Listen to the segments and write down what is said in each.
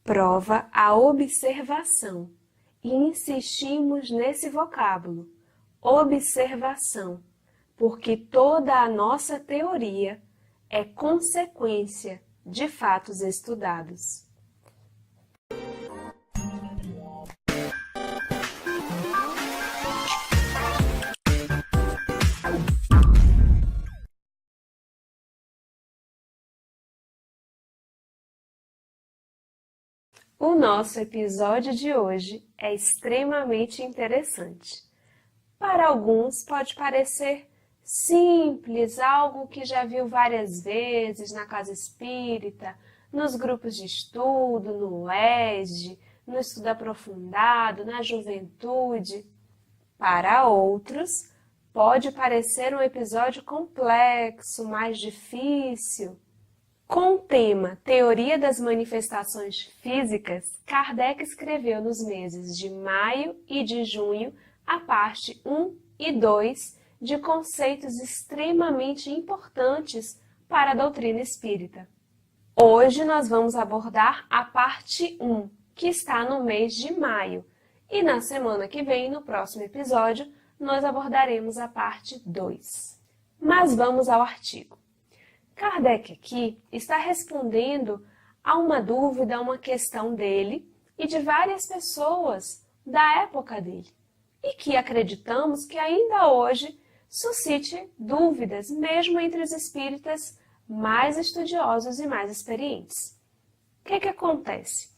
prova a observação. E insistimos nesse vocábulo, observação, porque toda a nossa teoria é consequência de fatos estudados. O nosso episódio de hoje é extremamente interessante. Para alguns pode parecer simples, algo que já viu várias vezes na casa espírita, nos grupos de estudo, no UESD, no estudo aprofundado, na juventude. Para outros, pode parecer um episódio complexo, mais difícil. Com o tema Teoria das Manifestações Físicas, Kardec escreveu nos meses de maio e de junho a parte 1 e 2 de conceitos extremamente importantes para a doutrina espírita. Hoje nós vamos abordar a parte 1, que está no mês de maio, e na semana que vem, no próximo episódio, nós abordaremos a parte 2. Mas vamos ao artigo. Kardec aqui está respondendo a uma dúvida, a uma questão dele e de várias pessoas da época dele, e que acreditamos que ainda hoje suscite dúvidas, mesmo entre os espíritas mais estudiosos e mais experientes. O que acontece?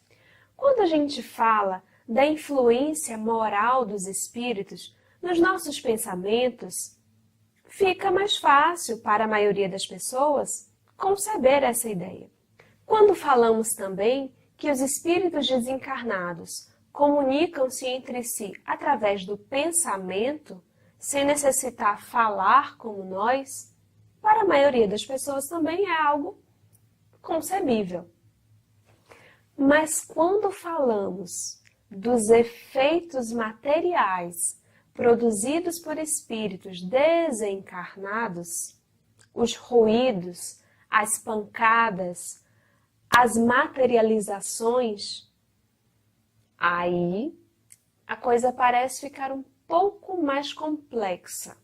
Quando a gente fala da influência moral dos espíritos nos nossos pensamentos, fica mais fácil para a maioria das pessoas conceber essa ideia. Quando falamos também que os espíritos desencarnados comunicam-se entre si através do pensamento, sem necessitar falar como nós, para a maioria das pessoas também é algo concebível. Mas quando falamos dos efeitos materiais produzidos por espíritos desencarnados, os ruídos, as pancadas, as materializações, aí a coisa parece ficar um pouco mais complexa.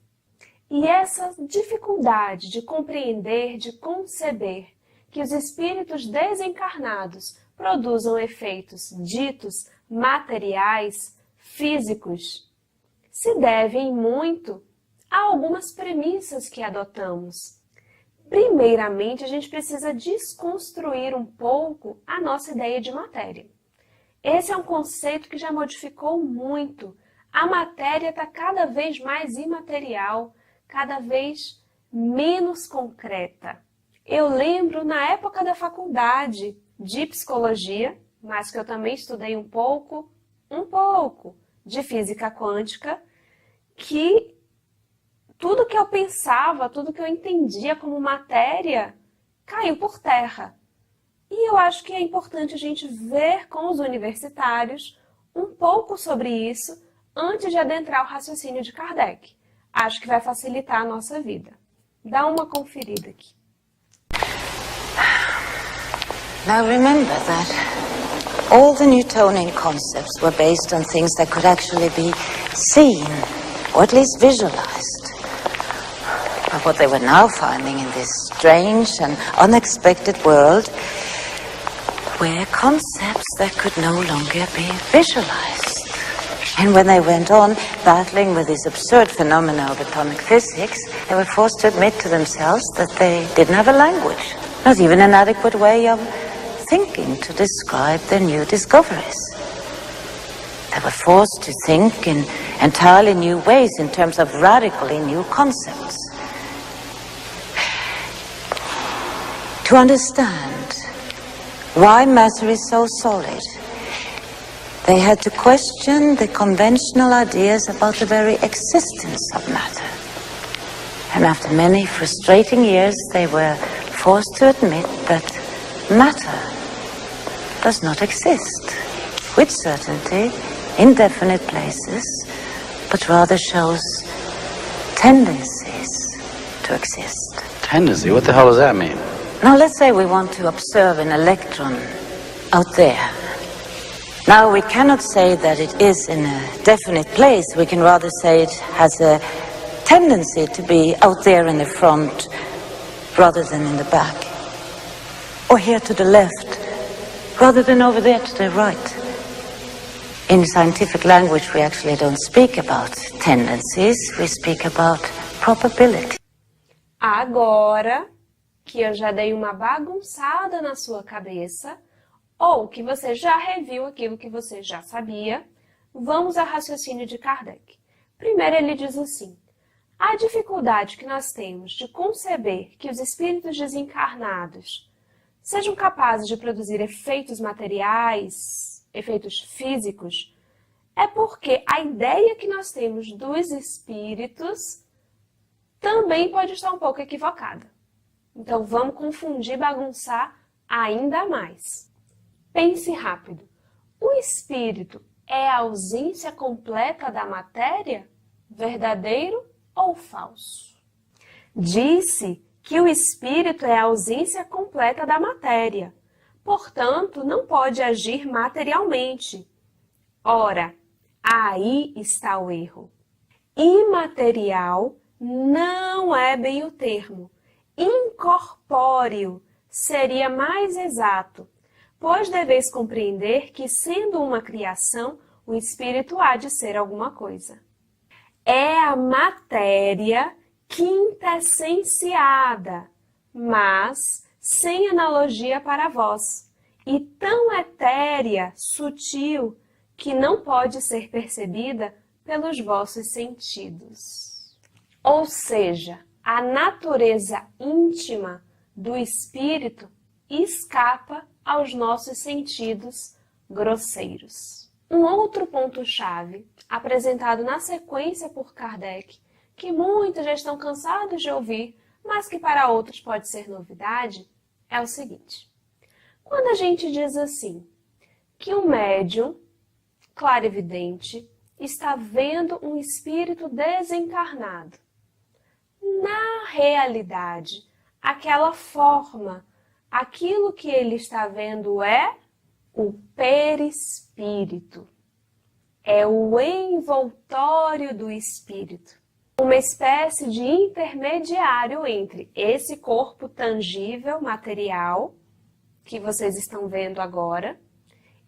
E essa dificuldade de compreender, de conceber que os espíritos desencarnados produzam efeitos ditos materiais, físicos, se devem muito a algumas premissas que adotamos. Primeiramente, a gente precisa desconstruir um pouco a nossa ideia de matéria. Esse é um conceito que já modificou muito. A matéria está cada vez mais imaterial, cada vez menos concreta. Eu lembro na época da faculdade de psicologia, mas que eu também estudei um pouco de física quântica, que tudo que eu pensava, tudo que eu entendia como matéria, caiu por terra. E eu acho que é importante a gente ver com os universitários um pouco sobre isso antes de adentrar o raciocínio de Kardec. Acho que vai facilitar a nossa vida. Dá uma conferida aqui. Now remember that all the Newtonian concepts were based on things that could actually be seen, or at least visualized. But what they were now finding in this strange and unexpected world were concepts that could no longer be visualized. And when they went on battling with this absurd phenomena of atomic physics, they were forced to admit to themselves that they didn't have a language, not even an adequate way of thinking to describe their new discoveries. They were forced to think in entirely new ways in terms of radically new concepts. To understand why matter is so solid, they had to question the conventional ideas about the very existence of matter. And after many frustrating years, they were forced to admit that matter does not exist with certainty in definite places, but rather shows tendencies to exist. Tendency? What the hell does that mean? Now let's say we want to observe an electron out there Now, we cannot say that it is in a definite place. We can rather say it has a tendency to be out there in the front rather than in the back. Or here to the left rather than over there to the right. In scientific language, we actually don't speak about tendencies, we speak about probability. Agora que eu já dei uma bagunçada na sua cabeça, ou que você já reviu aquilo que você já sabia, vamos ao raciocínio de Kardec. Primeiro ele diz assim: a dificuldade que nós temos de conceber que os espíritos desencarnados sejam capazes de produzir efeitos materiais, efeitos físicos, é porque a ideia que nós temos dos espíritos também pode estar um pouco equivocada. Então vamos confundir e bagunçar ainda mais. Pense rápido. O espírito é a ausência completa da matéria? Verdadeiro ou falso? Disse que o espírito é a ausência completa da matéria. Portanto, não pode agir materialmente. Ora, aí está o erro. Imaterial não é bem o termo. Incorpóreo seria mais exato, pois deveis compreender que, sendo uma criação, o espírito há de ser alguma coisa. É a matéria quintessenciada, mas sem analogia para vós, e tão etérea, sutil, que não pode ser percebida pelos vossos sentidos. Ou seja, a natureza íntima do espírito escapa aos nossos sentidos grosseiros. Um outro ponto-chave, apresentado na sequência por Kardec, que muitos já estão cansados de ouvir, mas que para outros pode ser novidade, é o seguinte. Quando a gente diz assim, que o médium clarividente está vendo um espírito desencarnado, na realidade, aquela forma, aquilo que ele está vendo é o perispírito, é o envoltório do espírito. Uma espécie de intermediário entre esse corpo tangível, material, que vocês estão vendo agora,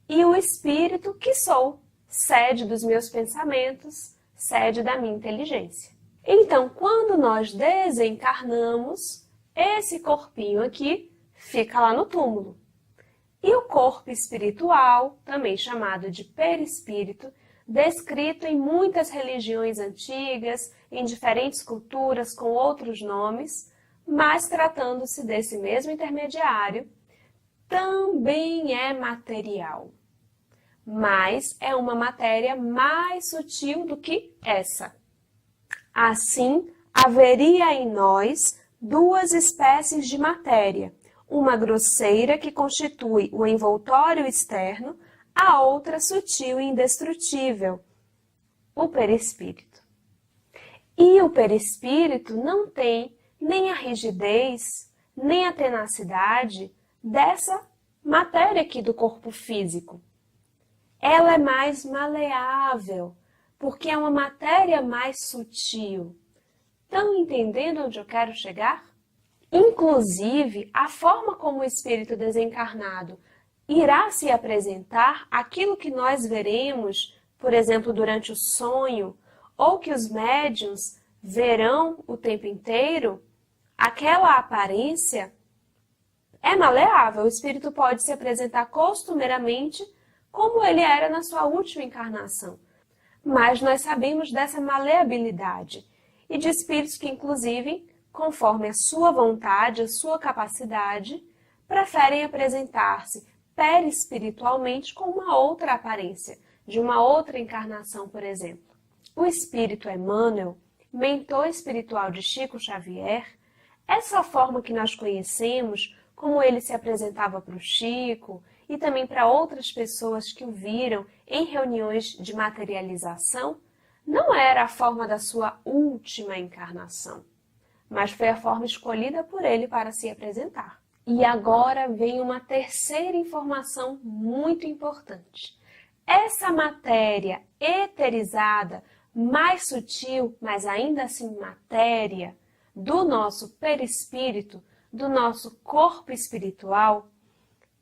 e o espírito que sou, sede dos meus pensamentos, sede da minha inteligência. Então, quando nós desencarnamos, esse corpinho aqui fica lá no túmulo. E o corpo espiritual, também chamado de perispírito, descrito em muitas religiões antigas, em diferentes culturas com outros nomes, mas tratando-se desse mesmo intermediário, também é material. Mas é uma matéria mais sutil do que essa. Assim, haveria em nós duas espécies de matéria, uma grosseira que constitui o envoltório externo, a outra sutil e indestrutível, o perispírito. E o perispírito não tem nem a rigidez, nem a tenacidade dessa matéria aqui do corpo físico. Ela é mais maleável, porque é uma matéria mais sutil. Estão entendendo onde eu quero chegar? Inclusive, a forma como o espírito desencarnado irá se apresentar, aquilo que nós veremos, por exemplo, durante o sonho, ou que os médiuns verão o tempo inteiro, aquela aparência é maleável. O espírito pode se apresentar costumeiramente como ele era na sua última encarnação. Mas nós sabemos dessa maleabilidade e de espíritos que, inclusive, conforme a sua vontade, a sua capacidade, preferem apresentar-se perispiritualmente com uma outra aparência, de uma outra encarnação, por exemplo. O espírito Emmanuel, mentor espiritual de Chico Xavier, essa forma que nós conhecemos, como ele se apresentava para o Chico e também para outras pessoas que o viram em reuniões de materialização, não era a forma da sua última encarnação, mas foi a forma escolhida por ele para se apresentar. E agora vem uma terceira informação muito importante. essa matéria eterizada, mais sutil, mas ainda assim matéria, do nosso perispírito, do nosso corpo espiritual,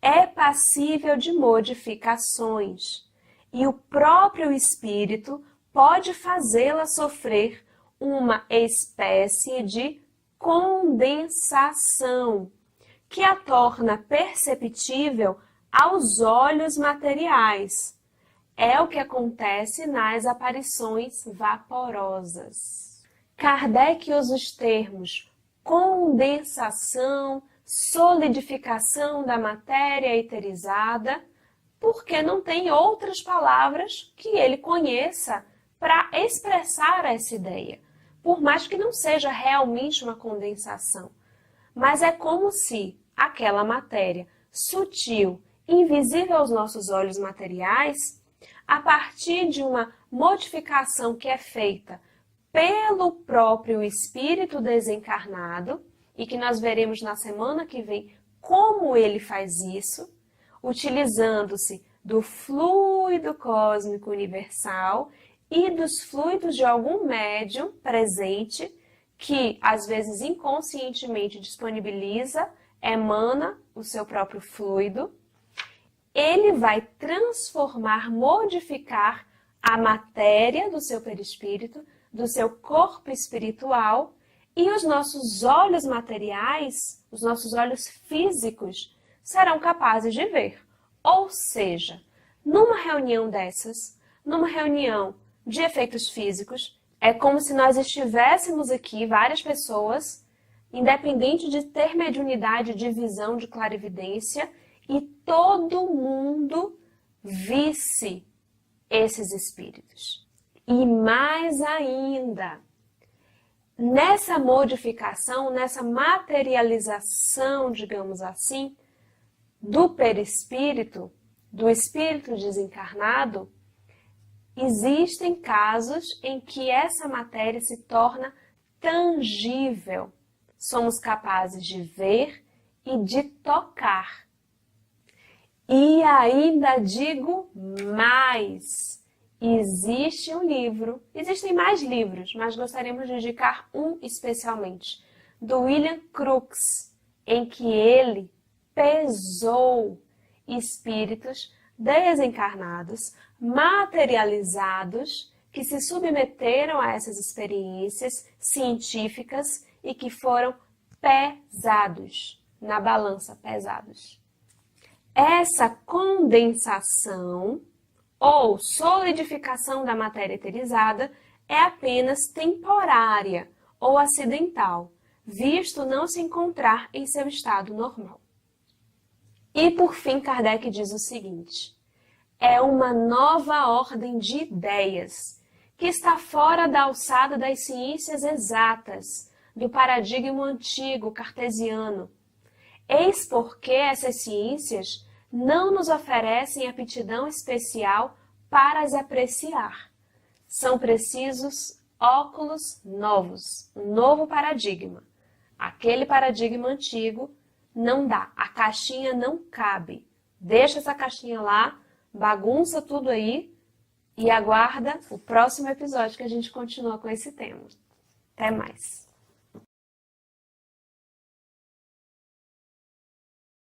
é passível de modificações. E o próprio espírito pode fazê-la sofrer uma espécie de condensação, que a torna perceptível aos olhos materiais. É o que acontece nas aparições vaporosas. Kardec usa os termos condensação, solidificação da matéria eterizada, porque não tem outras palavras que ele conheça para expressar essa ideia, por mais que não seja realmente uma condensação. Mas é como se aquela matéria sutil, invisível aos nossos olhos materiais, a partir de uma modificação que é feita pelo próprio espírito desencarnado, e que nós veremos na semana que vem como ele faz isso, utilizando-se do fluido cósmico universal e dos fluidos de algum médium presente, que às vezes inconscientemente disponibiliza, emana o seu próprio fluido. Ele vai transformar, modificar a matéria do seu perispírito, do seu corpo espiritual, e os nossos olhos materiais, os nossos olhos físicos, serão capazes de ver. Ou seja, numa reunião dessas, numa reunião de efeitos físicos, é como se nós estivéssemos aqui, várias pessoas, independente de ter mediunidade de visão, de clarividência, e todo mundo visse esses espíritos. E mais ainda, nessa modificação, nessa materialização, digamos assim, do perispírito, do espírito desencarnado, existem casos em que essa matéria se torna tangível. Somos capazes de ver e de tocar. E ainda digo mais. Existe um livro, existem mais livros, mas gostaríamos de indicar um especialmente, do William Crookes, em que ele pesou espíritos desencarnados, materializados, que se submeteram a essas experiências científicas e que foram pesados, na balança, pesados. Essa condensação ou solidificação da matéria eterizada é apenas temporária ou acidental, visto não se encontrar em seu estado normal. E por fim, Kardec diz o seguinte: é uma nova ordem de ideias que está fora da alçada das ciências exatas, do paradigma antigo cartesiano. Eis porque essas ciências não nos oferecem aptidão especial para as apreciar. São precisos óculos novos, um novo paradigma. Aquele paradigma antigo não dá, a caixinha não cabe. Deixa essa caixinha lá, bagunça tudo aí e aguarda o próximo episódio que a gente continua com esse tema. Até mais!